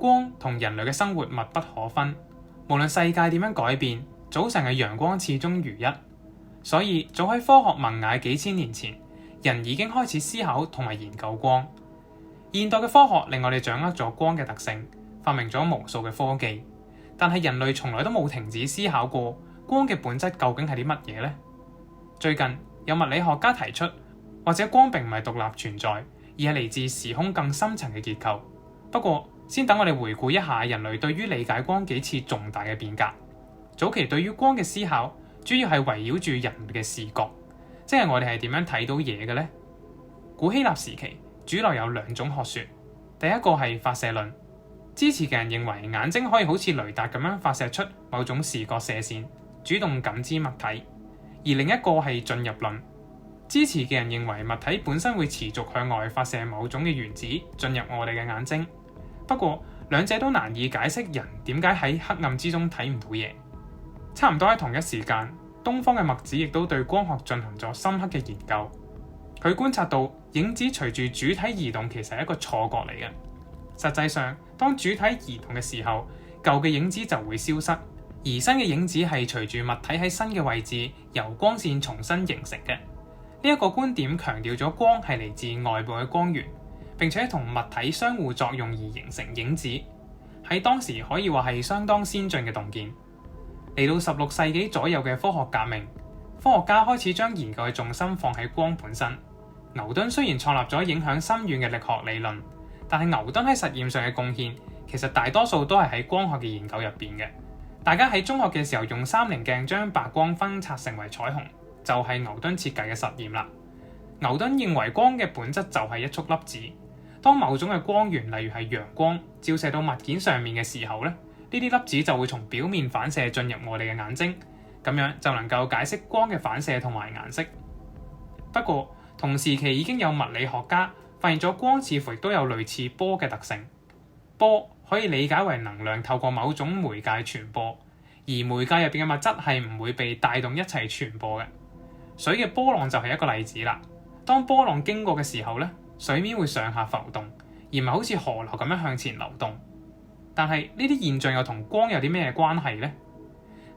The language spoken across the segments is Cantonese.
光同人類嘅生活密不可分，無論世界點樣改變，早晨嘅陽光始終如一。所以早喺科學萌芽幾千年前，人已經開始思考同埋研究光。現代嘅科學令我哋掌握咗光嘅特性，發明咗無數嘅科技，但係人類從來都冇停止思考過光嘅本質究竟係啲乜嘢呢？最近有物理學家提出，或者光並唔係獨立存在，而係嚟自時空更深層嘅結構。不過先等我哋回顧一下人類對於理解光幾次重大嘅變革。早期對於光嘅思考主要係圍繞住人嘅視覺，即係我哋係點樣睇到嘢嘅呢？古希臘時期主流有兩種學說，第一個係發射論，支持嘅人認為眼睛可以好似雷達咁樣發射出某種視覺射線，主動感知物體；而另一個係進入論，支持嘅人認為物體本身會持續向外發射某種嘅原子進入我哋嘅眼睛。不過兩者都難以解釋人點解喺黑暗之中睇唔到嘢。差唔多喺同一時間，東方嘅墨子亦都對光學進行咗深刻嘅研究。佢觀察到影子隨住主體移動其實係一個錯覺嚟嘅。實際上，當主體移動嘅時候，舊嘅影子就會消失，而新嘅影子係隨住物體喺新嘅位置由光線重新形成嘅。呢一個觀點強調咗光係嚟自外部嘅光源，並且同物體相互作用而形成影子。喺當時可以話係相當先進嘅洞見。嚟到16世紀左右嘅科學革命，科學家開始將研究嘅重心放喺光本身。牛頓雖然創立咗影響深遠嘅力學理論，但係牛頓喺實驗上嘅貢獻其實大多數都係喺光學嘅研究入邊嘅。大家喺中學嘅時候用3棱鏡將白光分拆成為彩虹，就係牛頓設計嘅實驗啦。牛頓認為光嘅本質就係一束粒子，當某種嘅光源，例如係陽光，照射到物件上面嘅時候咧，呢啲粒子就會從表面反射進入我哋嘅眼睛，咁樣就能夠解釋光嘅反射同埋顏色。不過同時期已經有物理學家發現咗光似乎亦都有類似波嘅特性。波可以理解為能量透過某種媒介傳播，而媒介入邊嘅物質係唔會被帶動一齊傳播嘅。水嘅波浪就係一個例子啦。當波浪經過嘅時候咧，水面會上下浮動，而唔係好似河流咁樣向前流動。但係呢啲現象又同光有啲咩關係呢？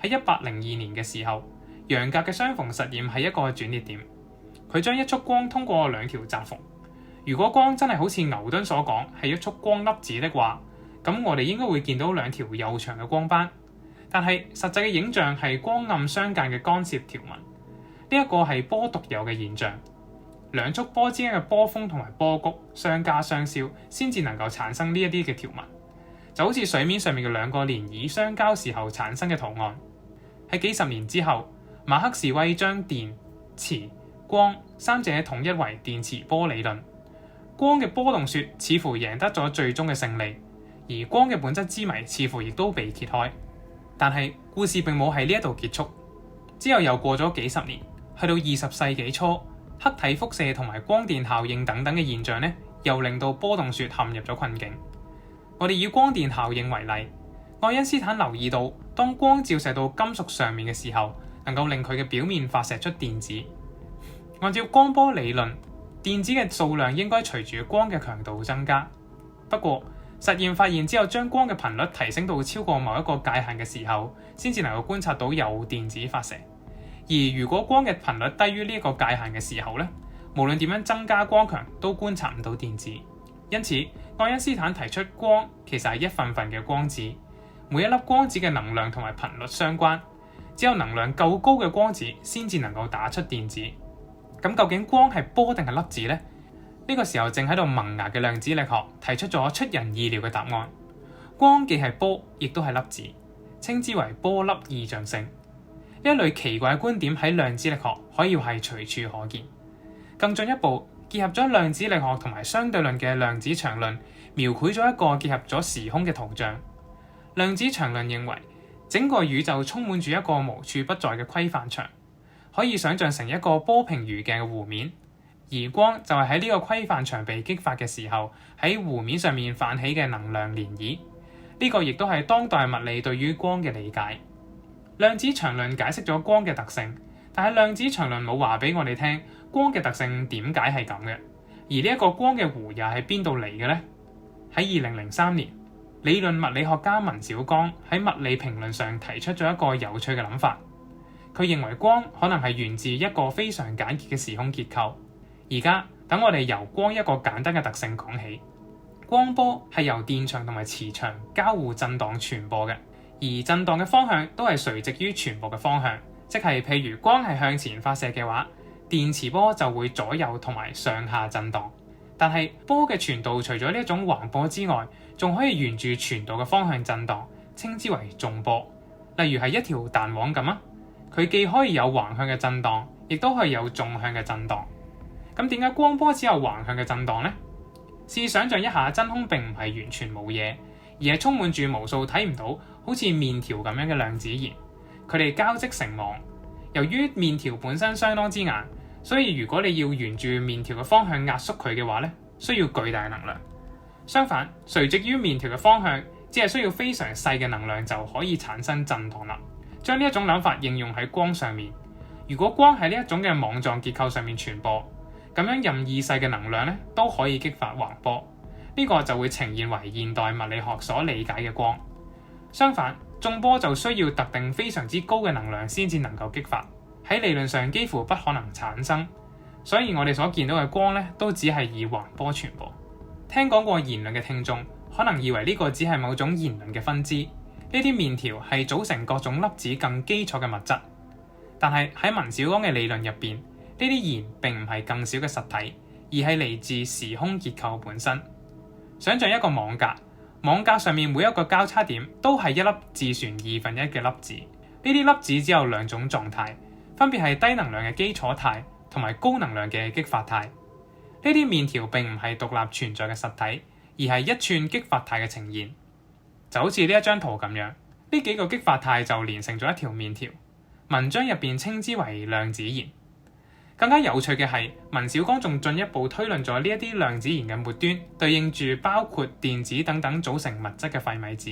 喺1802年嘅時候，楊格嘅相逢實驗係一個轉捩點。佢將一束光通過兩條窄縫。如果光真係好似牛頓所講係一束光粒子的話，咁我哋應該會見到兩條又長嘅光斑。但係實際嘅影像係光暗相間嘅干涉條紋。呢一個係波獨有嘅現象。兩束波之間嘅波峰同埋波谷相加相消，先至能夠產生呢一啲嘅條紋。就好似水面上面嘅兩個漣漪相交時候產生嘅圖案。喺幾十年之後，馬克士威將電、磁、光三者統一為電磁波理論。光嘅波動說似乎贏得咗最終嘅勝利，而光嘅本質之謎似乎亦都被揭開。但係故事並冇喺呢一度結束，之後又過咗幾十年，去到20世紀初，黑體輻射同埋光電效應等等嘅現象呢，又令到波動說陷入咗困境。我哋以光電效應為例，愛因斯坦留意到，當光照射到金屬上面嘅時候，能夠令佢嘅表面發射出電子。按照光波理論，電子嘅數量應該隨住光嘅強度增加。不過實驗發現，只有將光嘅頻率提升到超過某一個界限嘅時候，先至能夠觀察到有電子發射。而如果光嘅頻率低於呢一個界限嘅時候咧，無論點樣增加光強，都觀察唔到電子。因此，愛因斯坦提出光其實係一份份嘅光子，每一粒光子嘅能量同埋頻率相關，只有能量夠高嘅光子先至能夠打出電子。咁究竟光係波定係粒子呢？呢個時候正喺度萌芽嘅量子力學提出咗出人意料嘅答案。光既係波，亦都係粒子，稱之為波粒二象性。呢一類奇怪嘅觀點喺量子力學可以話係隨處可見。更進一步，結合咗量子力學同埋相對論嘅量子場論，描繪咗一個結合咗時空嘅圖像。量子場論認為，整個宇宙充滿住一個無處不在嘅規範場，可以想象成一個波平如鏡嘅湖面，而光就係喺呢個規範場被激發嘅時候，喺湖面上面泛起嘅能量漣漪。呢個亦都係當代物理對於光嘅理解。量子場論解釋咗光嘅特性，但係量子場論冇話俾我哋聽光嘅特性點解係咁嘅。而呢一個光嘅湖又係邊度嚟嘅呢？喺2003年，理論物理學家文小剛喺物理評論上提出咗一個有趣嘅諗法。佢認為光可能係源自一個非常簡潔嘅時空結構。而家等我哋由光一個簡單嘅特性講起。光波係由電場同埋磁場交互震盪傳播嘅，而震盪嘅方向都係垂直於傳播嘅方向，即係譬如光係向前發射嘅話，電磁波就會左右同埋上下震盪。但係波嘅傳導除咗呢一種橫波之外，仲可以沿住傳導嘅方向震盪，稱之為縱波。例如係一條彈簧咁啊，佢既可以有橫向嘅震盪，亦都可以有縱向嘅震盪。咁點解光波只有橫向嘅震盪呢？試想像一下，真空並唔係完全冇嘢，而係充滿住無數睇唔到好似麵條咁樣嘅量子弦，佢哋交織成網。由於麵條本身相當之硬，所以如果你要沿住麵條嘅方向壓縮佢嘅話咧，需要巨大能量。相反，垂直於麵條嘅方向，只係需要非常細嘅能量就可以產生震盪啦。將呢一種諗法應用喺光上面，如果光喺呢一種嘅網狀結構上面傳播，咁樣任意細嘅能量咧都可以激發橫波，呢個就會呈現為現代物理學所理解嘅光。相反，縱波就需要特定非常之高嘅能量先至能夠激發，喺理論上幾乎不可能產生，所以我哋所見到嘅光咧都只係以橫波傳播。聽講過弦論嘅聽眾可能以為呢個只係某種弦論嘅分支，呢啲麵條係組成各種粒子更基礎嘅物質。但係喺文小剛嘅理論入邊，呢啲弦並唔係更小嘅實體，而係嚟自時空結構本身。想像一個網格，網格上面每一個交叉點都係一粒自旋1/2嘅粒子。呢啲粒子只有兩種狀態，分別係低能量嘅基礎態同埋高能量嘅激發態。呢啲麵條並唔係獨立存在嘅實體，而係一串激發態嘅呈現。就好似呢一張圖咁樣，呢幾個激發態就連成咗一條麵條。文章入邊稱之為量子弦。更加有趣嘅係，文小剛仲進一步推論咗呢一啲量子弦嘅末端對應住包括電子等等組成物質嘅費米子。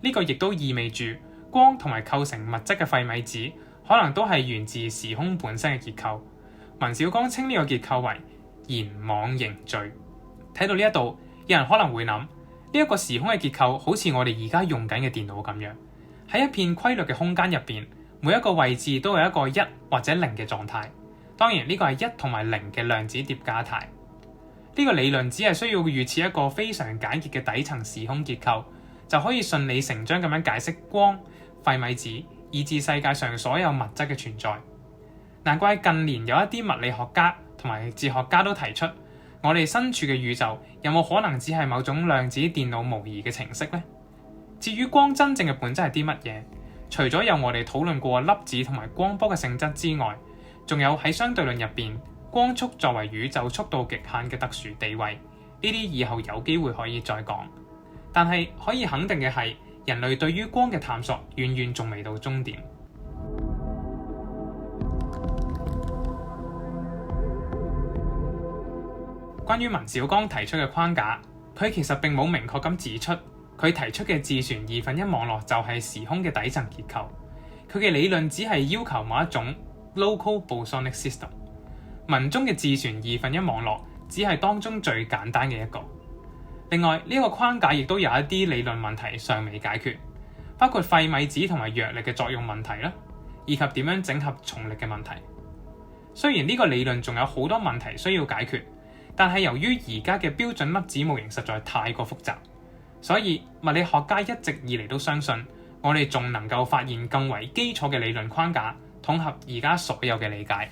呢個亦都意味住光同埋構成物質嘅費米子可能都係源自時空本身嘅結構。文小剛稱呢個結構為弦網凝聚。睇到呢一度，有人可能會諗，呢一個時空嘅結構好似我哋而家用緊嘅電腦咁樣，喺一片規律嘅空間入邊，每一個位置都有一個1或者0嘅狀態。當然呢個係1同埋0嘅量子疊加態。呢個理論只係需要預設一個非常簡潔嘅底層時空結構，就可以順理成章咁樣解釋光、費米子以至世界上所有物質嘅存在。難怪近年有一啲物理學家同埋哲學家都提出，我哋身處嘅宇宙有冇可能只係某種量子電腦模擬嘅程式呢？至於光真正嘅本質係啲乜嘢？除咗有我哋討論過粒子同埋光波嘅性質之外，仲有喺相對論入邊，光速作為宇宙速度極限嘅特殊地位，呢啲以後有機會可以再講。但係可以肯定嘅係，人類對於光嘅探索遠遠仲未到終點。關於文小剛提出嘅框架，佢其實並冇明確咁指出，佢提出嘅自旋1/2網絡就係時空嘅底層結構。佢嘅理論只係要求某一種 local bosonic system。文中嘅自旋1/2網絡只係當中最簡單嘅一個。另外呢個框架亦都有一啲理論問題尚未解決，包括費米子同埋弱力嘅作用問題啦，以及點樣整合重力嘅問題。雖然呢個理論仲有好多問題需要解決，但係由於而家嘅標準粒子模型實在太過複雜，所以物理學家一直以嚟都相信，我哋仲能夠發現更為基礎嘅理論框架，統合而家所有嘅理解。